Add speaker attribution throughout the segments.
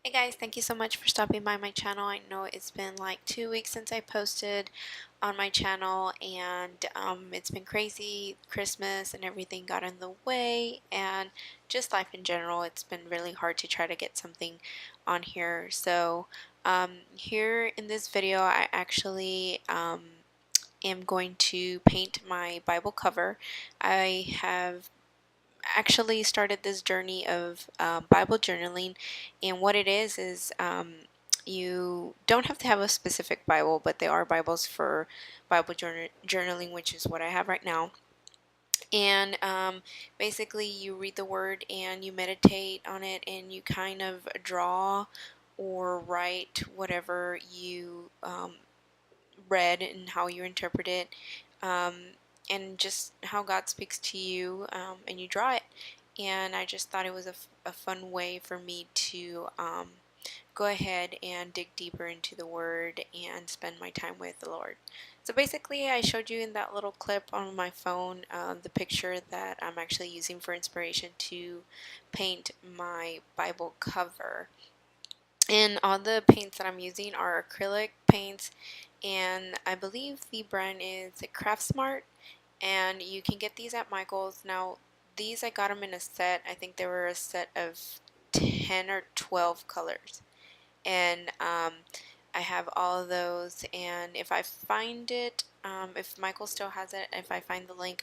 Speaker 1: Hey guys, thank you so much for stopping by my channel. I know it's been like 2 weeks since I posted on my channel, and it's been crazy. Christmas and everything got in the way, and just life in general. It's been really hard to try to get something on here. So here in this video, I actually am going to paint my Bible cover. I have actually started this journey of Bible journaling, and what it is you don't have to have a specific Bible, but there are Bibles for Bible journaling, which is what I have right now. And basically, you read the word and you meditate on it, and you kind of draw or write whatever you read and how you interpret it, um, and just how God speaks to you, and you draw it. And I just thought it was a fun way for me to go ahead and dig deeper into the Word and spend my time with the Lord. So basically, I showed you in that little clip on my phone the picture that I'm actually using for inspiration to paint my Bible cover. And all the paints that I'm using are acrylic paints, and I believe the brand is Craftsmart, and you can get these at Michael's. Now, these I got them in a set. I think they were a set of 10 or 12 colors, and I have all of those. And if I find it, if Michael still has it, if I find the link,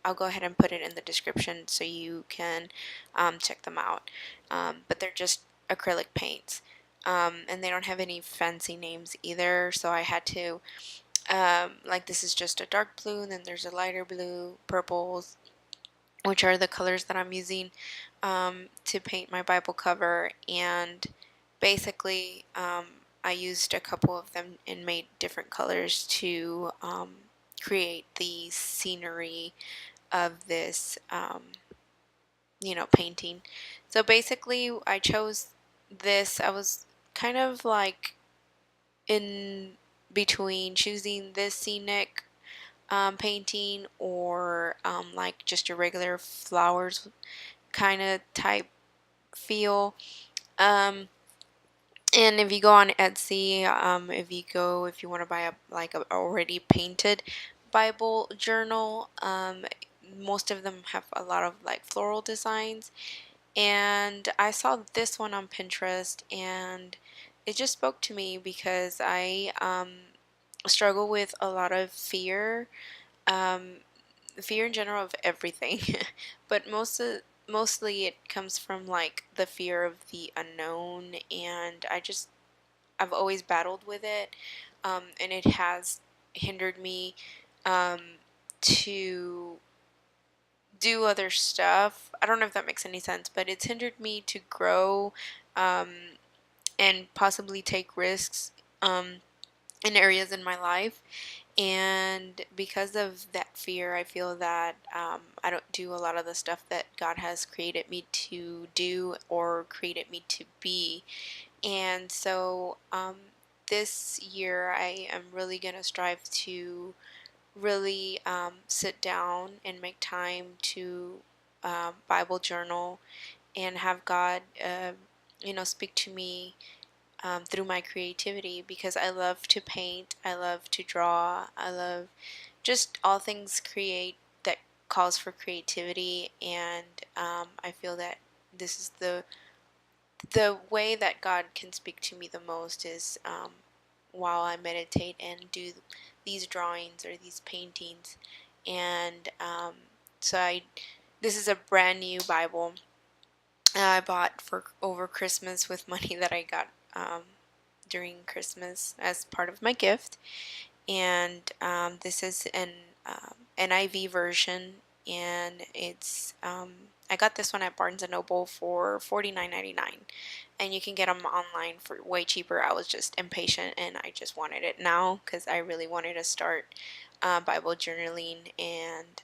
Speaker 1: I'll go ahead and put it in the description so you can check them out. But they're just acrylic paints, and they don't have any fancy names either. So I had to like, this is just a dark blue, and then there's a lighter blue, purples, which are the colors that I'm using to paint my Bible cover. And basically, I used a couple of them and made different colors to create the scenery of this, painting. So basically, I chose this. I was kind of like in between choosing this scenic painting, or like just a regular flowers kind of type feel. Um, and if you go on Etsy, if you want to buy a already painted Bible journal, most of them have a lot of like floral designs. And I saw this one on Pinterest, and it just spoke to me because I struggle with a lot of fear, um, fear in general of everything, but mostly it comes from like the fear of the unknown, and I've always battled with it, and it has hindered me um, to do other stuff. I don't know if that makes any sense, but it's hindered me to grow, um, and possibly take risks in areas in my life. And because of that fear, I feel that I don't do a lot of the stuff that God has created me to do or created me to be. And so this year, I am really going to strive to really sit down and make time to Bible journal and have God, speak to me through my creativity, because I love to paint, I love to draw, I love just all things create that calls for creativity. And I feel that this is the way that God can speak to me the most is while I meditate and do these drawings or these paintings. And so this is a brand new Bible I bought for over Christmas with money that I got during Christmas as part of my gift. And this is an NIV version, and it's I got this one at Barnes and Noble for $49.99, and you can get them online for way cheaper. I was just impatient, and I just wanted it now because I really wanted to start Bible journaling. And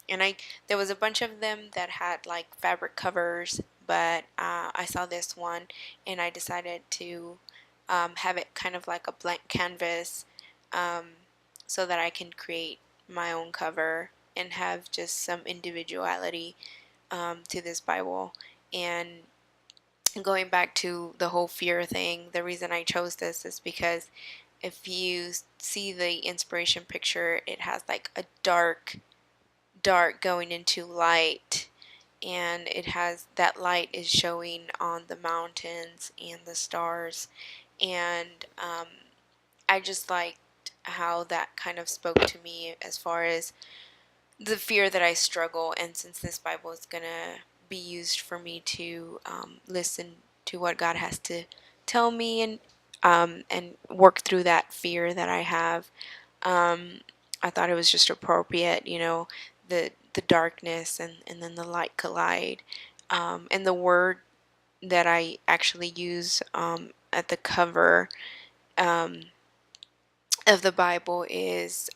Speaker 1: I there was a bunch of them that had like fabric covers, but I saw this one, and I decided to have it kind of like a blank canvas, um, so that I can create my own cover and have just some individuality to this Bible. And going back to the whole fear thing, the reason I chose this is because if you see the inspiration picture, it has like a dark going into light, and it has that light is showing on the mountains and the stars. And I just liked how that kind of spoke to me as far as the fear that I struggle. And since this Bible is gonna be used for me to listen to what God has to tell me, and work through that fear that I have, um, I thought it was just appropriate, the darkness and then the light collide, and the word that I actually use at the cover um, of the Bible is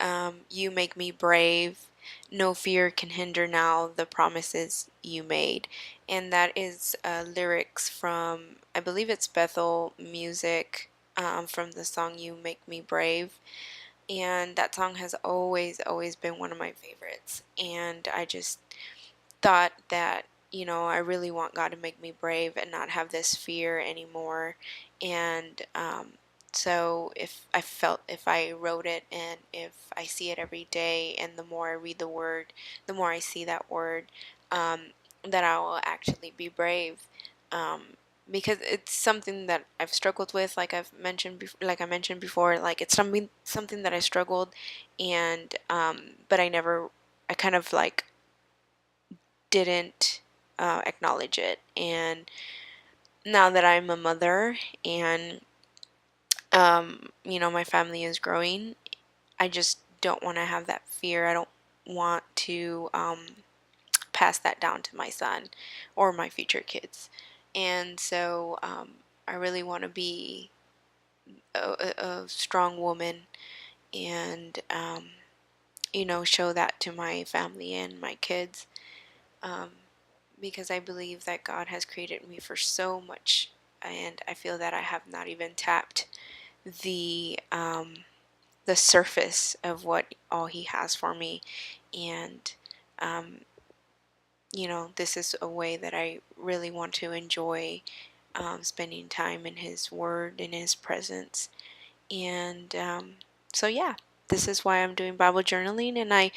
Speaker 1: "You make me brave. No fear can hinder now the promises you made," and that is lyrics from, I believe it's Bethel Music, from the song "You Make Me Brave." And that song has always been one of my favorites. And I just thought that, I really want God to make me brave and not have this fear anymore. And so if I wrote it, and if I see it every day, and the more I read the word, the more I see that word, um, that I will actually be brave. Um, because it's something that I've struggled with, like I mentioned before, like it's something that I struggled, and but I kind of like didn't acknowledge it. And now that I'm a mother, and my family is growing, I just don't want to have that fear. I don't want to pass that down to my son or my future kids. And so I really want to be a strong woman, and show that to my family and my kids, um, because I believe that God has created me for so much, and I feel that I have not even tapped the surface of what all He has for me. And um, this is a way that I really want to enjoy spending time in His Word, in His presence. And so, yeah, this is why I'm doing Bible journaling. And I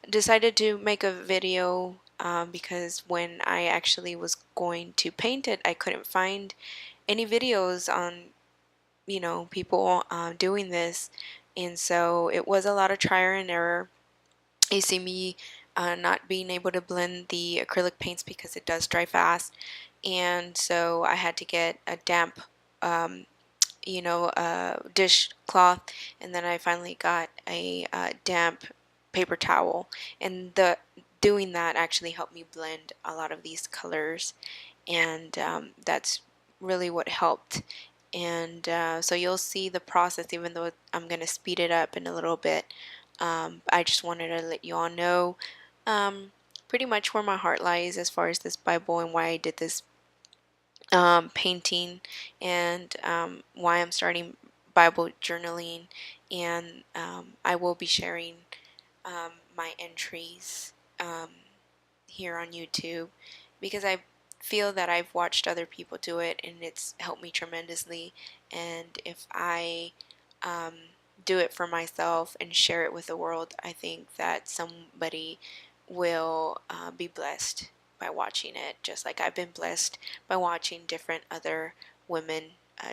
Speaker 1: decided to make a video because when I actually was going to paint it, I couldn't find any videos on, people doing this. And so it was a lot of trial and error. You see me not being able to blend the acrylic paints because it does dry fast. And so I had to get a damp um, dishcloth, and then I finally got a damp paper towel, and the doing that actually helped me blend a lot of these colors, and that's really what helped. And so you'll see the process, even though I'm going to speed it up in a little bit. I just wanted to let you all know um, pretty much where my heart lies as far as this Bible, and why I did this painting, and why I'm starting Bible journaling. And I will be sharing my entries um, here on YouTube, because I feel that I've watched other people do it, and it's helped me tremendously. And if I um, do it for myself and share it with the world, I think that somebody will be blessed by watching it, just like I've been blessed by watching different other women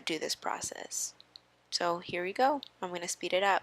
Speaker 1: do this process. So here we go. I'm going to speed it up.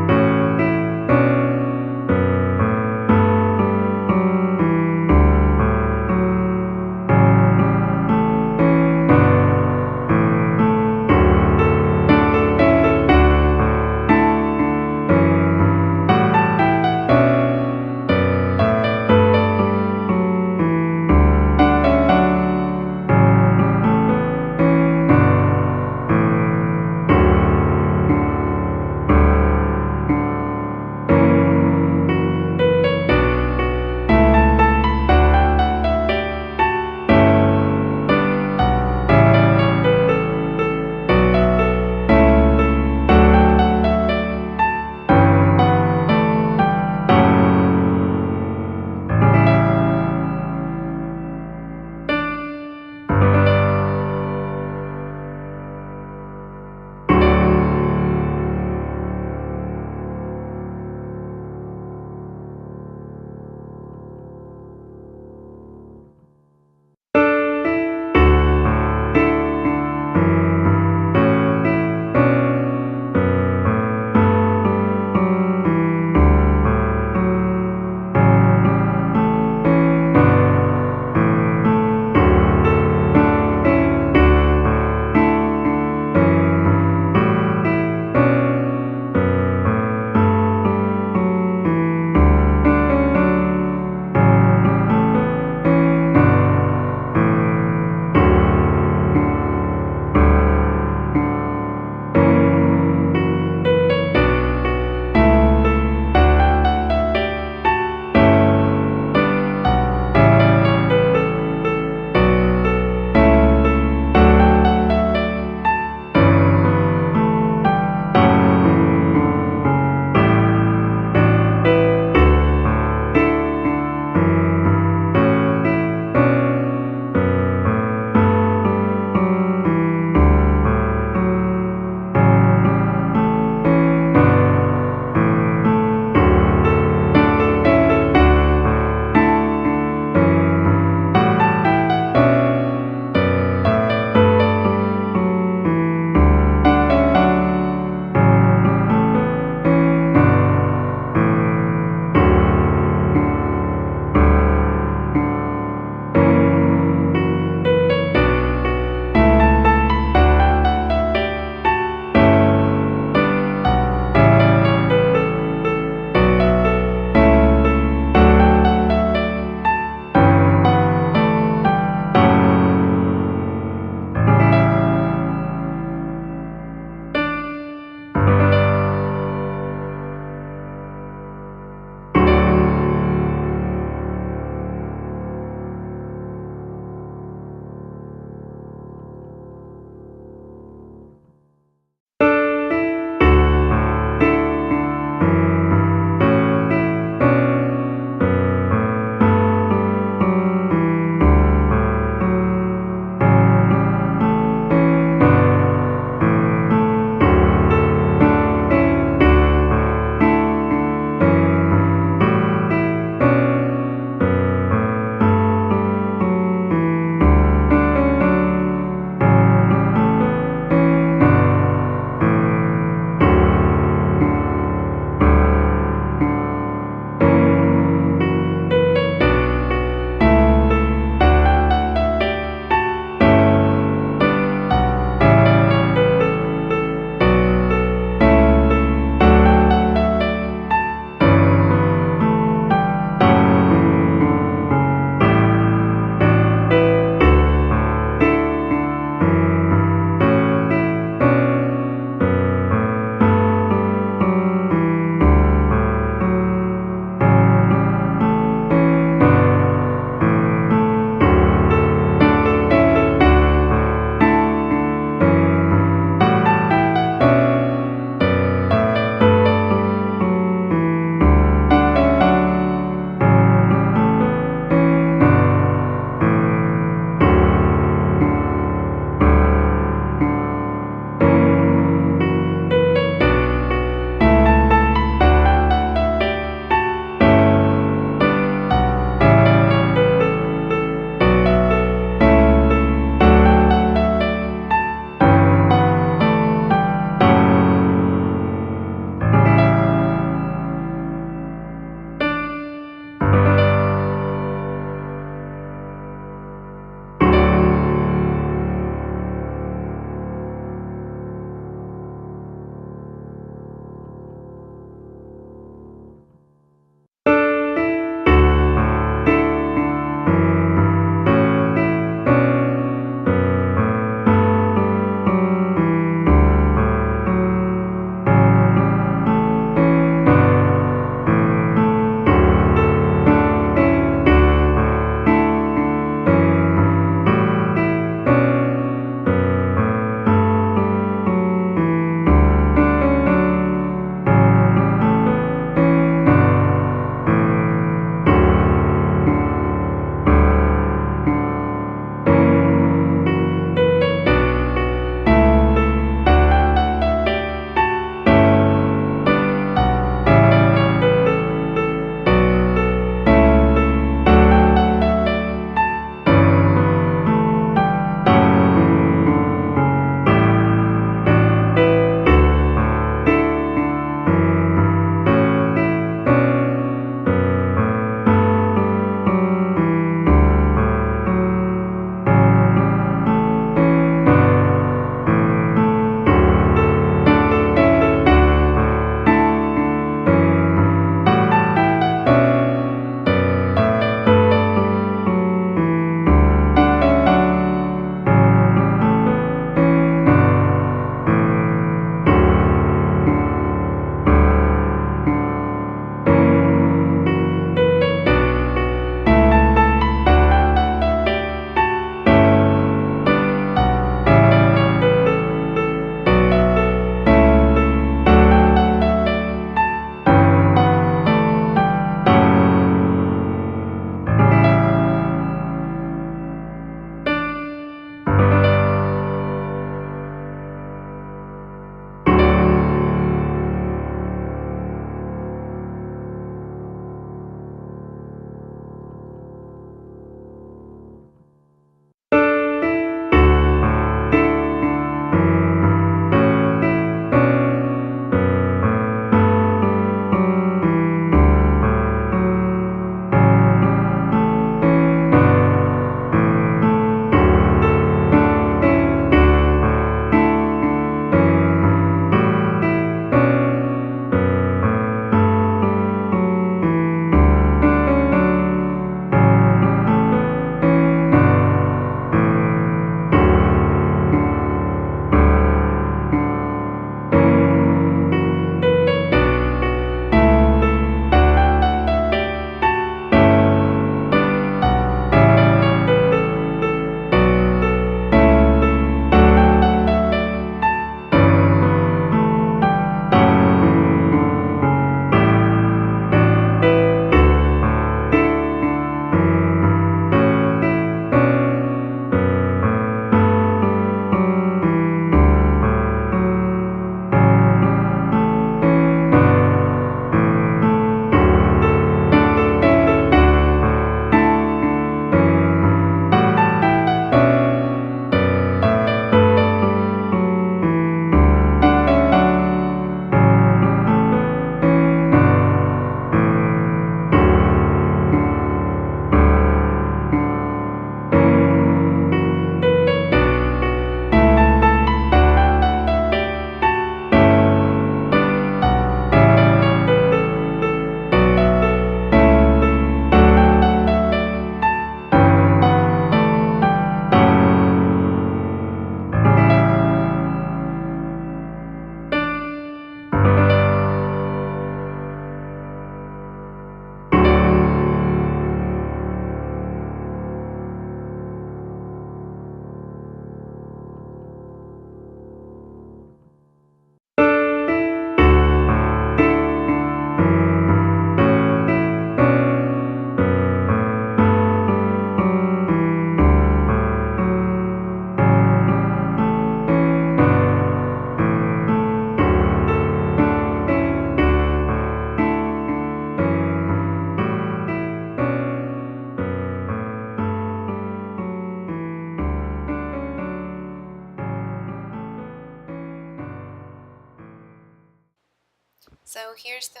Speaker 1: So here's the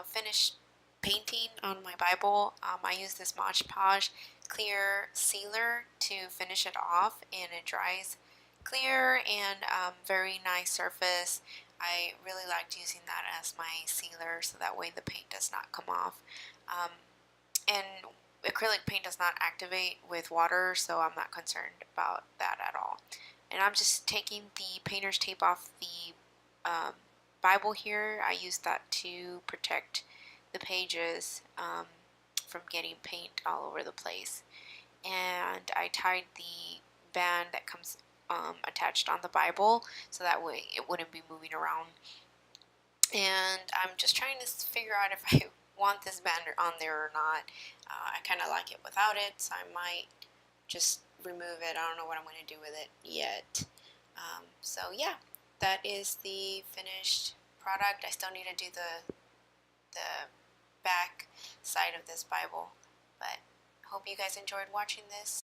Speaker 1: finished painting on my Bible. I use this Mod Podge clear sealer to finish it off, and it dries clear and very nice surface. I really liked using that as my sealer so that way the paint does not come off. And acrylic paint does not activate with water, so I'm not concerned about that at all. And I'm just taking the painter's tape off the Bible here. I use that to protect the pages from getting paint all over the place. And I tied the band that comes attached on the Bible so that way it wouldn't be moving around. And I'm just trying to figure out if I want this band on there or not. I kind of like it without it, so I might just remove it. I don't know what I'm going to do with it yet. So yeah, that is the finished product. I still need to do the back side of this Bible, but I hope you guys enjoyed watching this.